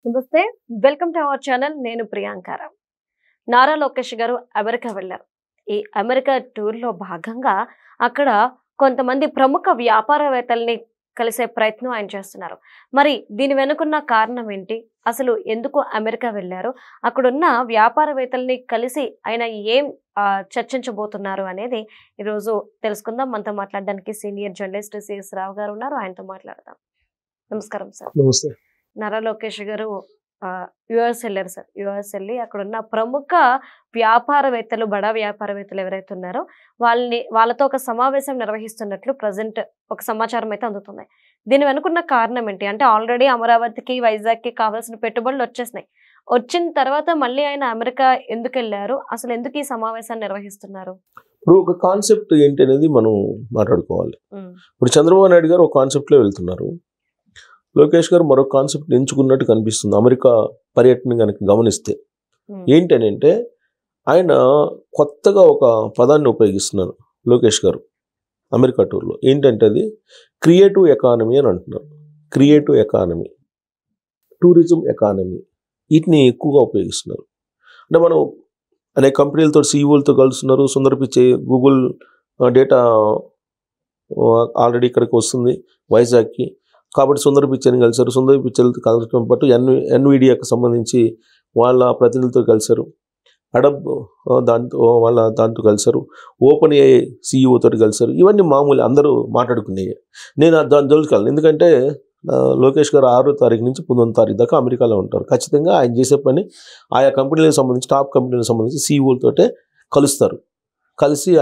నమస్తే welcome to our channel నేను ప్రియాంకారావు. నారా లోకేష్ గారు అమెరికా వెళ్ళారు. ఈ అమెరికా టూర్‌లో భాగంగా అక్కడ కొంతమంది ప్రముఖ వ్యాపారవేత్తల్ని కలిసే ప్రయత్నం ఆయన చేస్తున్నారు. మరి దీని వెనుకున్న కారణం ఏంటి? అసలు ఎందుకు అమెరికా వెళ్లారు? అక్కడున్న వ్యాపారవేత్తల్ని కలిసి ఆయన ఏం చర్చించబోతున్నారు అనేది ఈరోజు తెలుసుకుందాం. మనతో మాట్లాడడానికి సీనియర్ జర్నలిస్ట్ సిఎస్ రావు గారు ఉన్నారు. ఆయనతో మాట్లాడదాం. నమస్కారం సార్. నమస్తే. నారా లోకేష్ గారు యుఎస్ వెళ్ళారు సార్. యుఎస్ వెళ్ళి అక్కడున్న ప్రముఖ వ్యాపారవేత్తలు, బడా వ్యాపారవేత్తలు ఎవరైతే ఉన్నారో వాళ్ళతో ఒక సమావేశం నిర్వహిస్తున్నట్లు ప్రజెంట్ ఒక సమాచారం అయితే అందుతుంది. దీని వెనుకున్న కారణం ఏంటి అంటే, ఆల్రెడీ అమరావతికి, వైజాగ్కి కావాల్సిన పెట్టుబడులు వచ్చేసినాయి. వచ్చిన తర్వాత మళ్ళీ ఆయన అమెరికా ఎందుకు వెళ్ళారు? అసలు ఎందుకు ఈ సమావేశాన్ని నిర్వహిస్తున్నారు? ఇప్పుడు ఒక కాన్సెప్ట్ ఏంటి అనేది మనం మాట్లాడుకోవాలి. ఇప్పుడు చంద్రబాబు నాయుడు గారు ఒక కాన్సెప్ట్లో వెళ్తున్నారు, లోకేష్ గారు మరొక కాన్సెప్ట్ ఎంచుకున్నట్టు కనిపిస్తుంది. అమెరికా పర్యటన కనుక గమనిస్తే ఏంటనంటే, ఆయన కొత్తగా ఒక పదాన్ని ఉపయోగిస్తున్నారు లోకేష్ గారు అమెరికా టూర్లో. ఏంటంటే అది క్రియేటివ్ ఎకానమీ అని అంటున్నారు. క్రియేటివ్ ఎకానమీ, టూరిజం ఎకానమీ, వీటిని ఎక్కువగా ఉపయోగిస్తున్నారు. అంటే మనం అనేక కంపెనీలతో, సీఈఓలతో కలుస్తున్నారు. Sundar Pichai Google data already ఇక్కడికి వస్తుంది వైజాగ్కి, కాబట్టి సుందర్ పిచ్చైని కలిశారు. సుందర్ పిచ్చైలతో కలవడం పాటు ఎన్విడియాకి సంబంధించి వాళ్ళ ప్రతినిధులతో కలిశారు. అడబ్ దాంతో కలిశారు. ఓపెన్ ఏఐ సీఈఓతో కలిశారు. ఇవన్నీ మామూలు, అందరూ మాట్లాడుకునేవి. నేను దాని జోలికి ఎందుకంటే లోకేష్ గారు 6వ తారీఖు నుంచి 19వ తారీఖు దాకా అమెరికాలో ఉంటారు. ఖచ్చితంగా ఆయన చేసే పని ఆయా కంపెనీలకు సంబంధించి, టాప్ కంపెనీలకు సంబంధించి సీఈఓలతోటే కలుస్తారు. కలిసి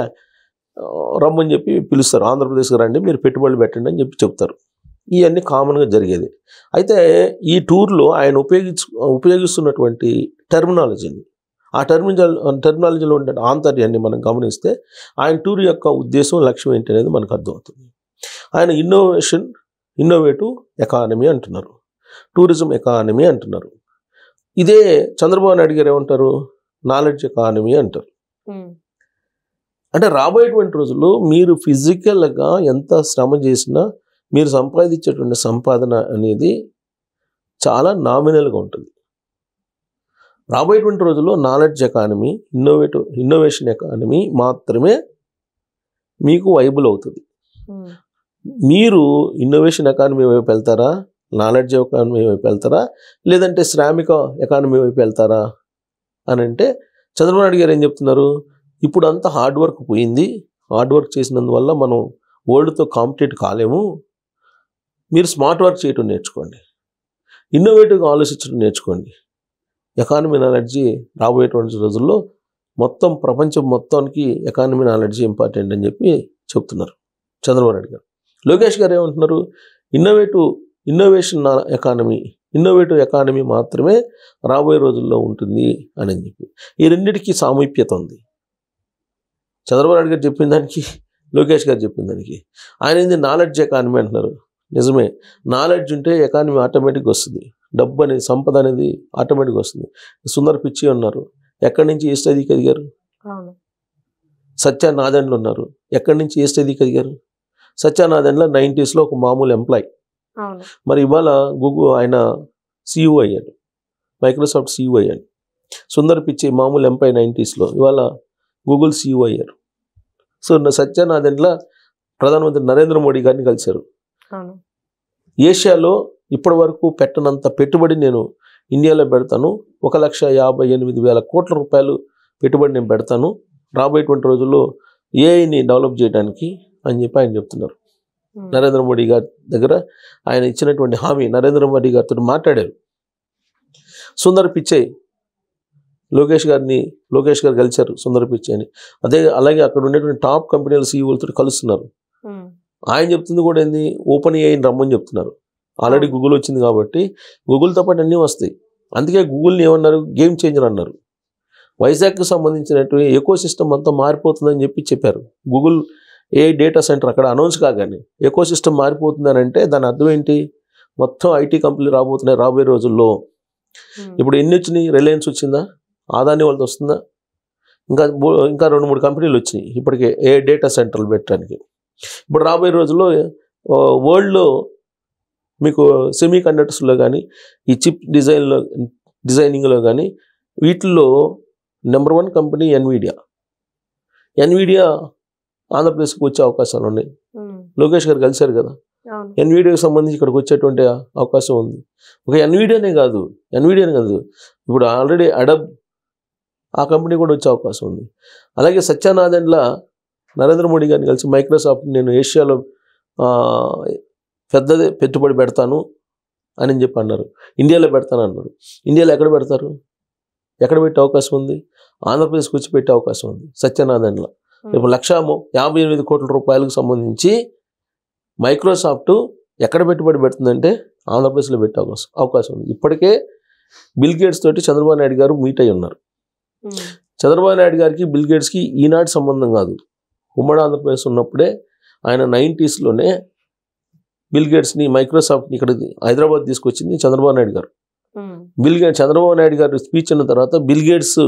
రమ్మని చెప్పి పిలుస్తారు. ఆంధ్రప్రదేశ్కి రండి, మీరు పెట్టుబడులు పెట్టండి అని చెప్పి చెప్తారు. ఇవన్నీ కామన్గా జరిగేది. అయితే ఈ టూర్లో ఆయన ఉపయోగిస్తున్నటువంటి టెర్మినాలజీని, ఆ టెర్మినాలజీలో ఉండే ఆంతర్యాన్ని మనం గమనిస్తే ఆయన టూర్ యొక్క ఉద్దేశం, లక్ష్యం ఏంటి అనేది మనకు అర్థమవుతుంది. ఆయన ఇన్నోవేటివ్ ఎకానమీ అంటున్నారు, టూరిజం ఎకానమీ అంటున్నారు. ఇదే చంద్రబాబు నాయుడు గారు ఏమంటారు? నాలెడ్జ్ ఎకానమీ అంటారు. అంటే రాబోయేటువంటి రోజుల్లో మీరు ఫిజికల్గా ఎంత శ్రమ చేసినా మీరు సంపాదించేటువంటి సంపాదన అనేది చాలా నామినల్గా ఉంటుంది. రాబోయేటువంటి రోజుల్లో నాలెడ్జ్ ఎకానమీ, ఇన్నోవేషన్ ఎకానమీ మాత్రమే మీకు వైబుల్ అవుతుంది. మీరు ఇన్నోవేషన్ ఎకానమీ వైపు వెళ్తారా, నాలెడ్జ్ ఎకానమీ వైపు వెళ్తారా, లేదంటే శ్రామిక ఎకానమీ వైపు వెళ్తారా అని అంటే, చంద్రబాబు నాయుడు గారు ఏం చెప్తున్నారు? ఇప్పుడు అంతా హార్డ్ వర్క్ పోయింది, హార్డ్ వర్క్ చేసినందువల్ల మనం వరల్డ్తో కాంపిటేట్ కాలేము. మీరు స్మార్ట్ వర్క్ చేయటం నేర్చుకోండి, ఇన్నోవేటివ్గా ఆలోచించడం నేర్చుకోండి. ఎకానమీ నాలెడ్జీ రాబోయేటువంటి రోజుల్లో మొత్తం ప్రపంచం మొత్తానికి ఎకానమీ నాలెడ్జీ ఇంపార్టెంట్ అని చెప్పి చెప్తున్నారు చంద్రబాబు నాయుడు గారు. లోకేష్ గారు ఏమంటున్నారు? ఇన్నోవేటివ్ ఎకానమీ మాత్రమే రాబోయే రోజుల్లో ఉంటుంది అని చెప్పి. ఈ రెండింటికి సామీప్యత ఉంది. చంద్రబాబు నాయుడు గారు చెప్పిన దానికి, లోకేష్ గారు చెప్పిన దానికి. ఆయన ఏంది నాలెడ్జ్ ఎకానమీ అంటున్నారు. నిజమే, నాలెడ్జ్ ఉంటే ఎకానమీ ఆటోమేటిక్గా వస్తుంది. డబ్బు అనేది, సంపద అనేది ఆటోమేటిక్గా వస్తుంది. సుందర్ పిచ్చై ఉన్నారు, ఎక్కడి నుంచి ఏ స్థాయికి ఎదిగారు? సత్యానాదెండ్లు ఉన్నారు, ఎక్కడి నుంచి ఏ స్థాయికి ఎదిగారు? సత్యానాదెండ్ల 90s ఒక మామూలు ఎంప్లాయ్. మరి ఇవాళ గూగుల్ ఆయన సీఈఓ అయ్యాడు, మైక్రోసాఫ్ట్ సీఈఓ అయ్యాడు. సుందర్ పిచ్చై మామూలు ఎంప్లాయ్ 90s, ఇవాళ గూగుల్ సీఈఓ అయ్యారు. సో సత్యానాదెండ్ల ప్రధానమంత్రి నరేంద్ర మోడీ గారిని కలిశారు. ఏషియాలో ఇప్పటి వరకు పెట్టనంత పెట్టుబడి నేను ఇండియాలో పెడతాను, 1,58,000 కోట్ల రూపాయలు పెట్టుబడి నేను పెడతాను రాబోయేటువంటి రోజుల్లో ఏఐని డెవలప్ చేయడానికి అని చెప్పి ఆయన చెప్తున్నారు. నరేంద్ర మోడీ గారి దగ్గర ఆయన ఇచ్చినటువంటి హామీ, నరేంద్ర మోడీ గారితో మాట్లాడారు. సుందర్ పిచ్చై లోకేష్ గారు కలిశారు సుందర్ పిచ్చైని. అలాగే అక్కడ ఉండేటువంటి టాప్ కంపెనీల సీఈఓలతో కలుస్తున్నారు. ఆయన చెప్తుంది కూడా ఏంది? ఓపెన్ ఏఐని రమ్మని చెప్తున్నారు. ఆల్రెడీ గూగుల్ వచ్చింది కాబట్టి గూగుల్తో పాటు అన్నీ వస్తాయి. అందుకే గూగుల్ని ఏమన్నారు? గేమ్ చేంజర్ అన్నారు. వైజాగ్కి సంబంధించినటువంటి ఎకో సిస్టమ్ అంతా మారిపోతుందని చెప్పారు. గూగుల్ ఏ డేటా సెంటర్ అక్కడ అనౌన్స్ కాగానే ఎకో సిస్టమ్ మారిపోతుందని అంటే దాని అర్థం ఏంటి? మొత్తం ఐటీ కంపెనీలు రాబోతున్నాయి రాబోయే రోజుల్లో. ఇప్పుడు ఎన్ని వచ్చినాయి? రిలయన్స్ వచ్చిందా? ఆదాని వాళ్ళతో వస్తుందా? ఇంకా 2-3 కంపెనీలు వచ్చినాయి ఇప్పటికే ఏ డేటా సెంటర్లు పెట్టడానికి. ఇప్పుడు రాబోయే రోజుల్లో వరల్డ్లో మీకు సెమీ కండక్టర్స్లో కానీ ఈ చిప్ డిజైనింగ్లో కానీ వీటిల్లో నెంబర్ 1 కంపెనీ ఎన్విడియా ఆంధ్రప్రదేశ్కి వచ్చే అవకాశాలు ఉన్నాయి. లోకేష్ గారు కలిశారు కదా, ఎన్విడియాకి సంబంధించి ఇక్కడికి వచ్చేటువంటి అవకాశం ఉంది. ఒక ఎన్విడియానే కాదు, ఇప్పుడు ఆల్రెడీ అడబ్ ఆ కంపెనీ కూడా వచ్చే అవకాశం ఉంది. అలాగే సత్యానాదెండ్ల నరేంద్ర మోడీ గారిని కలిసి మైక్రోసాఫ్ట్ నేను ఏషియాలో పెద్దదే పెట్టుబడి పెడతాను అని చెప్పి అన్నారు. ఇండియాలో పెడతాను అన్నారు. ఇండియాలో ఎక్కడ పెడతారు? ఎక్కడ పెట్టే అవకాశం ఉంది? ఆంధ్రప్రదేశ్కి వచ్చి పెట్టే అవకాశం ఉంది. సత్యానాదెండ్ల ఇప్పుడు 1,58 కోట్ల రూపాయలకు సంబంధించి మైక్రోసాఫ్ట్ ఎక్కడ పెట్టుబడి పెడుతుందంటే ఆంధ్రప్రదేశ్లో పెట్టే అవకాశం ఉంది. ఇప్పటికే బిల్ గేట్స్ తోటి చంద్రబాబు నాయుడు గారు మీట్ అయి ఉన్నారు. చంద్రబాబు నాయుడు గారికి బిల్ గేట్స్కి ఈనాటి సంబంధం కాదు. ఉమ్మడి ఆంధ్రప్రదేశ్ ఉన్నప్పుడే ఆయన 90స్లోనే బిల్ గేట్స్ని మైక్రోసాఫ్ట్ని ఇక్కడ హైదరాబాద్ తీసుకొచ్చింది చంద్రబాబు నాయుడు గారు. చంద్రబాబు నాయుడు గారు స్పీచ్ అన్న తర్వాత బిల్ గేట్స్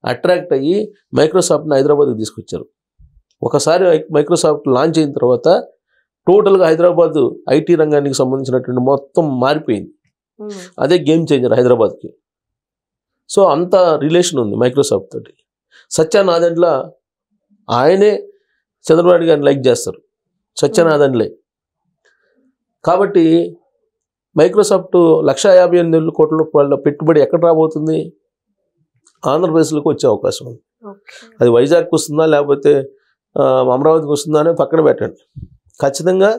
అట్రాక్ట్ అయ్యి మైక్రోసాఫ్ట్ని హైదరాబాద్కి తీసుకొచ్చారు. ఒకసారి మైక్రోసాఫ్ట్ లాంచ్ అయిన తర్వాత టోటల్గా హైదరాబాద్ ఐటీ రంగానికి సంబంధించినటువంటి మొత్తం మారిపోయింది. అదే గేమ్ చేంజర్ హైదరాబాద్కి. సో అంత రిలేషన్ ఉంది మైక్రోసాఫ్ట్ తోటి. సత్యానాదెండ్ల ఆయనే చంద్రబాబు నాయుడు గారిని లైక్ చేస్తారు, సత్యానాదెండ్లే. కాబట్టి మైక్రోసాఫ్ట్ 1,58 కోట్ల రూపాయల పెట్టుబడి ఎక్కడ రాబోతుంది? ఆంధ్రప్రదేశ్లోకి వచ్చే అవకాశం ఉంది. అది వైజాగ్కి వస్తుందా లేకపోతే అమరావతికి వస్తుందా అని పక్కన పెట్టండి. ఖచ్చితంగా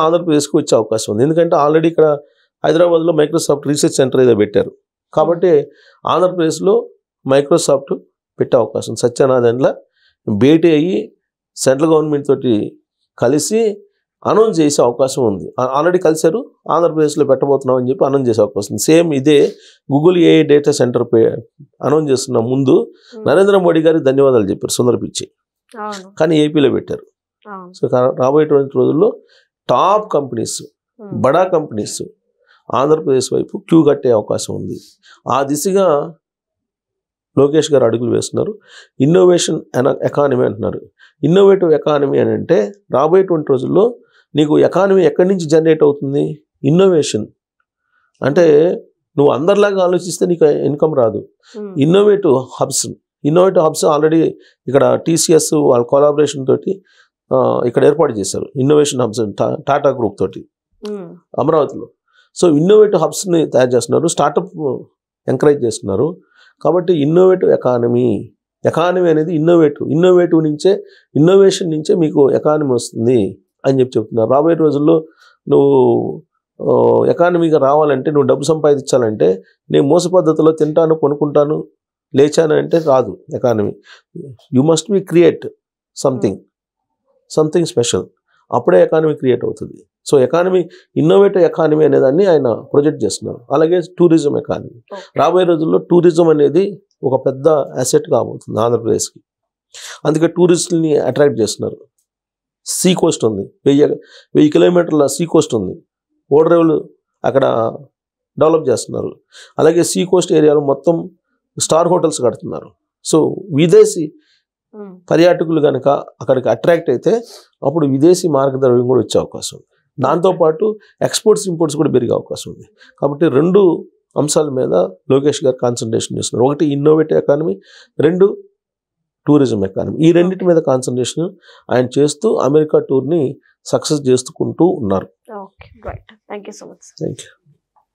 ఆంధ్రప్రదేశ్కి వచ్చే అవకాశం ఉంది. ఎందుకంటే ఆల్రెడీ ఇక్కడ హైదరాబాద్లో మైక్రోసాఫ్ట్ రీసెర్చ్ సెంటర్ ఏదో పెట్టారు. కాబట్టి ఆంధ్రప్రదేశ్లో మైక్రోసాఫ్ట్ పెట్టే అవకాశం. సత్యానాదెండ్ల భేటీ అయ్యి సెంట్రల్ గవర్నమెంట్ తోటి కలిసి అనౌన్స్ చేసే అవకాశం ఉంది. ఆల్రెడీ కలిశారు, ఆంధ్రప్రదేశ్లో పెట్టబోతున్నాం అని చెప్పి అనౌన్స్ చేసే అవకాశం ఉంది. సేమ్ ఇదే Google AI data centre announce చేస్తున్న ముందు నరేంద్ర మోడీ గారికి ధన్యవాదాలు చెప్పారు సుందర్ పిచ్చై. కానీ ఏపీలో పెట్టారు. సో రాబోయేటువంటి రోజుల్లో టాప్ కంపెనీస్, బడా కంపెనీస్ ఆంధ్రప్రదేశ్ వైపు క్యూ కట్టే అవకాశం ఉంది. ఆ దిశగా లోకేష్ గారు అడుగులు వేస్తున్నారు. ఇన్నోవేషన్ ఎకానమీ అంటున్నారు. ఇన్నోవేటివ్ ఎకానమీ అని అంటే రాబోయేటువంటి రోజుల్లో నీకు ఎకానమీ ఎక్కడి నుంచి జనరేట్ అవుతుంది? ఇన్నోవేషన్ అంటే నువ్వు అందరిలాగా ఆలోచిస్తే నీకు ఇన్కమ్ రాదు. ఇన్నోవేటివ్ హబ్స్ ఆల్రెడీ ఇక్కడ టీసీఎస్ వాళ్ళ కొలాబరేషన్ తోటి ఇక్కడ ఏర్పాటు చేశారు. ఇన్నోవేషన్ హబ్స్ టాటా గ్రూప్ తోటి అమరావతిలో. సో ఇన్నోవేటివ్ హబ్స్ని తయారు చేస్తున్నారు, స్టార్టప్ ఎంకరేజ్ చేస్తున్నారు. కాబట్టి ఇన్నోవేటివ్ ఎకానమీ అనేది ఇన్నోవేషన్ నుంచే మీకు ఎకానమీ వస్తుంది అని చెప్తున్నారు. రాబోయే రోజుల్లో నువ్వు ఎకానమీగా రావాలంటే, నువ్వు డబ్బు సంపాదించాలంటే, నేను మోస పద్ధతిలో తింటాను, కొనుక్కుంటాను, లేచాను అంటే రాదు economy. You must be create something special. అప్పుడే ఎకానమీ క్రియేట్ అవుతుంది. సో ఇన్నోవేటివ్ ఎకానమీ అనేదాన్ని ఆయన ప్రొజెక్ట్ చేస్తున్నారు. అలాగే టూరిజం ఎకానమీ. రాబోయే రోజుల్లో టూరిజం అనేది ఒక పెద్ద అసెట్ కాబోతుంది ఆంధ్రప్రదేశ్కి. అందుకే టూరిస్టులని అట్రాక్ట్ చేస్తున్నారు. సీ కోస్ట్ ఉంది, 1000 కిలోమీటర్ల సీ కోస్ట్ ఉంది. ఓడరేవులు అక్కడ డెవలప్ చేస్తున్నారు. అలాగే సీ కోస్ట్ ఏరియాలో మొత్తం స్టార్ హోటల్స్ కడుతున్నారు. సో విదేశీ పర్యాటకులు కనుక అక్కడికి అట్రాక్ట్ అయితే అప్పుడు విదేశీ మార్గద్రవ్యం కూడా వచ్చే అవకాశం ఉంది. దాంతోపాటు ఎక్స్పోర్ట్స్ ఇంపోర్ట్స్ కూడా పెరిగే అవకాశం ఉంది. కాబట్టి 2 అంశాల మీద లోకేష్ గారు కాన్సన్ట్రేషన్ చేస్తున్నారు. ఒకటి ఇన్నోవేటివ్ ఎకానమీ, 2 టూరిజం ఎకానమీ. ఈ రెండింటి మీద కాన్సన్ట్రేషన్ ఆయన చేస్తూ అమెరికా టూర్ని సక్సెస్ చేసుకుంటూ ఉన్నారు. Okay, right. Thank you so much. Thank you.